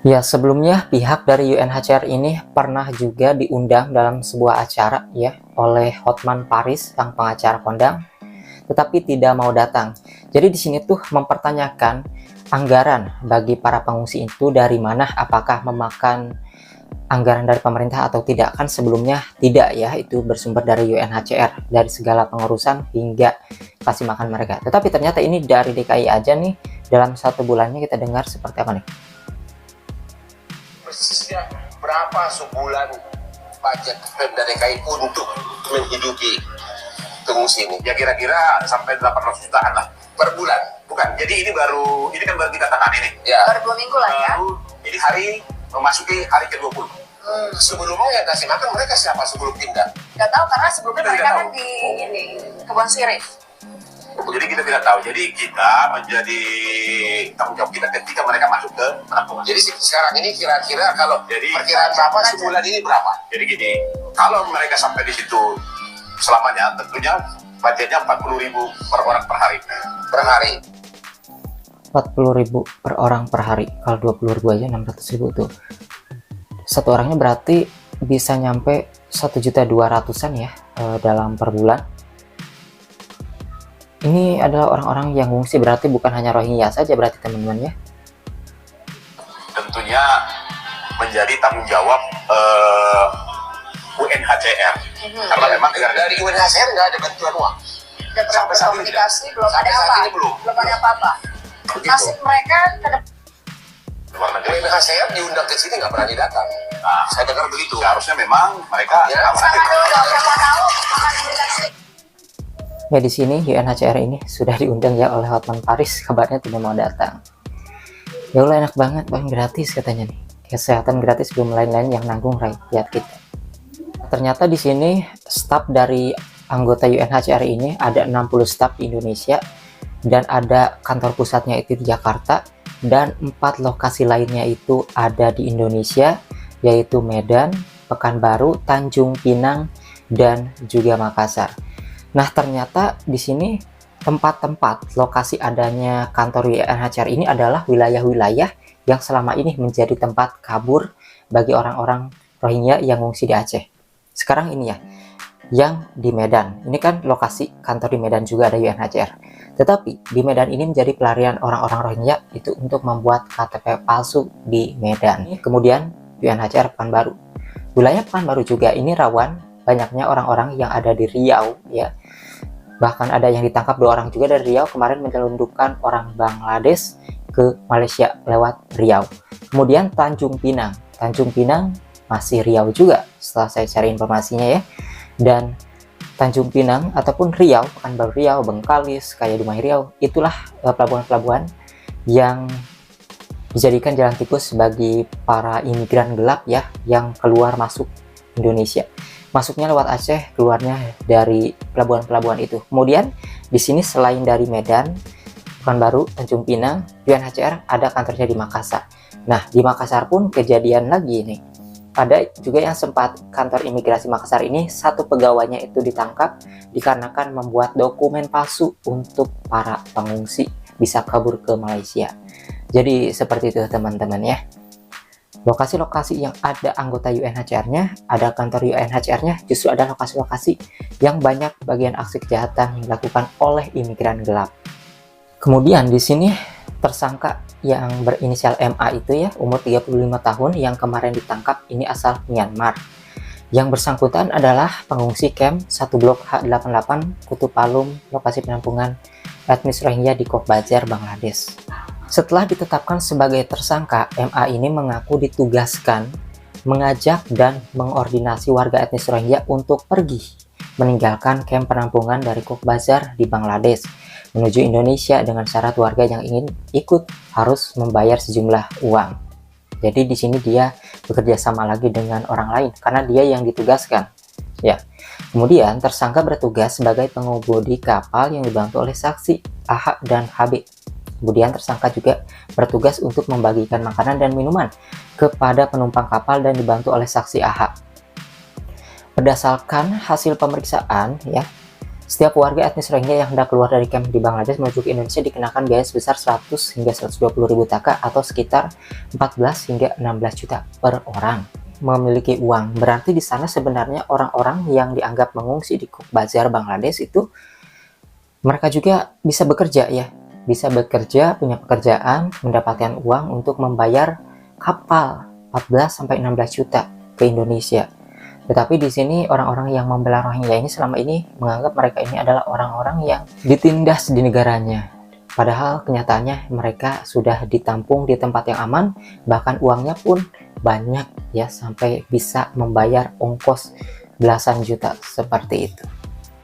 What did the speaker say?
Ya, sebelumnya pihak dari UNHCR ini pernah juga diundang dalam sebuah acara ya oleh Hotman Paris, sang pengacara kondang, tetapi tidak mau datang. Jadi di sini tuh mempertanyakan anggaran bagi para pengungsi itu dari mana, apakah memakan anggaran dari pemerintah atau tidak. Kan sebelumnya tidak ya, itu bersumber dari UNHCR, dari segala pengurusan hingga kasih makan mereka. Tetapi ternyata ini dari DKI aja nih, dalam 1 bulannya kita dengar seperti apa nih. Persisnya berapa sebulan pajak Pemda DKI untuk menghidupi pengungsi ini? Ya kira-kira sampai 800 jutaan lah per bulan. Bukan, jadi ini kan baru kita tangani nih. Ya. Baru 2 minggu lah ya. Ini hari memasuki hari ke-20. Sebelumnya yang kasih makan mereka siapa sebelum pindah? Nggak tahu karena sebelumnya mereka kan di Kebon Sirih. Jadi kita tidak tahu. Jadi kita menjadi tanggung jawab kita ketika mereka masuk ke penampungan. Jadi sekarang ini kira-kira kalau perkiraan Bapak sebulan ini berapa? Jadi gini, kalau mereka sampai di situ selamanya, tentunya budgetnya 40.000 per orang per hari. Per hari. 40.000 per orang per hari. Kalau 20.000 aja 600.000 tuh. Satu orangnya berarti bisa nyampe 1.200.000-an ya dalam per bulan. Ini adalah orang-orang yang ngungsi, berarti bukan hanya Rohingya saja berarti teman-teman ya. Tentunya menjadi tanggung jawab UNHCR. Karena memang dari UNHCR nggak ada bantuan uang. Udah pernah berkomunikasi, belum ada apa? Belum ada apa-apa. Nasib mereka ke depan. Luar negeri UNHCR diundang ke sini nggak berani datang. Nah, saya dengar begitu. Harusnya memang mereka Sama dulu dong, siapa tahu akan dikasih. Ya, di sini UNHCR ini sudah diundang ya oleh Hotman Paris, kabarnya tidak mau datang. Ya Allah, enak banget, bahkan gratis katanya nih. Kesehatan gratis, belum lain-lain yang nanggung rakyat kita. Ternyata di sini staf dari anggota UNHCR ini ada 60 staf di Indonesia dan ada kantor pusatnya itu di Jakarta, dan 4 lokasi lainnya itu ada di Indonesia, yaitu Medan, Pekanbaru, Tanjung Pinang, dan juga Makassar. Nah, ternyata di sini tempat-tempat lokasi adanya kantor UNHCR ini adalah wilayah-wilayah yang selama ini menjadi tempat kabur bagi orang-orang Rohingya yang ngungsi di Aceh. Sekarang ini ya, yang di Medan. Ini kan lokasi kantor di Medan juga ada UNHCR. Tetapi di Medan ini menjadi pelarian orang-orang Rohingya itu untuk membuat KTP palsu di Medan. Kemudian UNHCR Pekanbaru. Wilayah Pekanbaru juga ini rawan banyaknya orang-orang yang ada di Riau ya. Bahkan ada yang ditangkap 2 orang juga dari Riau kemarin menyelundupkan orang Bangladesh ke Malaysia lewat Riau. Kemudian Tanjung Pinang masih Riau juga setelah saya cari informasinya ya. Dan Tanjung Pinang ataupun Riau, Pekanbaru Riau, Bengkalis, Kayadumai Riau, itulah pelabuhan-pelabuhan yang dijadikan jalan tikus bagi para imigran gelap ya yang keluar masuk Indonesia. Masuknya lewat Aceh, keluarnya dari pelabuhan-pelabuhan itu. Kemudian di sini selain dari Medan, Pekanbaru, Tanjung Pinang, UNHCR ada kantornya di Makassar. Nah, di Makassar pun kejadian lagi nih. Ada juga yang sempat kantor imigrasi Makassar ini 1 pegawainya itu ditangkap dikarenakan membuat dokumen palsu untuk para pengungsi bisa kabur ke Malaysia. Jadi seperti itu teman-teman ya. Lokasi-lokasi yang ada anggota UNHCR-nya, ada kantor UNHCR-nya, justru ada lokasi-lokasi yang banyak bagian aksi kejahatan yang dilakukan oleh imigran gelap. Kemudian di sini tersangka yang berinisial MA itu ya, umur 35 tahun yang kemarin ditangkap ini asal Myanmar. Yang bersangkutan adalah pengungsi camp 1 blok H88 Kutu Palum, lokasi penampungan etnis Rohingya di Cox's Bazar, Bangladesh. Setelah ditetapkan sebagai tersangka, MA ini mengaku ditugaskan mengajak dan mengordinasi warga etnis Rohingya untuk pergi meninggalkan kamp penampungan dari Cox's Bazar di Bangladesh menuju Indonesia dengan syarat warga yang ingin ikut harus membayar sejumlah uang. Jadi di sini dia bekerja sama lagi dengan orang lain karena dia yang ditugaskan. Ya. Kemudian tersangka bertugas sebagai pengemudi kapal yang dibantu oleh saksi AH dan HB. Kemudian tersangka juga bertugas untuk membagikan makanan dan minuman kepada penumpang kapal dan dibantu oleh saksi AH. Berdasarkan hasil pemeriksaan ya, Setiap warga etnis Rohingya yang hendak keluar dari kamp di Bangladesh menuju ke Indonesia dikenakan biaya sebesar 100 hingga 120 ribu taka atau sekitar 14 hingga 16 juta per orang. Memiliki uang, berarti di sana sebenarnya orang-orang yang dianggap mengungsi di Cox's Bazar, Bangladesh itu mereka juga bisa bekerja ya. Bisa bekerja, punya pekerjaan, mendapatkan uang untuk membayar kapal 14 sampai 16 juta ke Indonesia. Tetapi di sini orang-orang yang membela Rohingya ini selama ini menganggap mereka ini adalah orang-orang yang ditindas di negaranya. Padahal kenyataannya mereka sudah ditampung di tempat yang aman, bahkan uangnya pun banyak ya, sampai bisa membayar ongkos belasan juta seperti itu.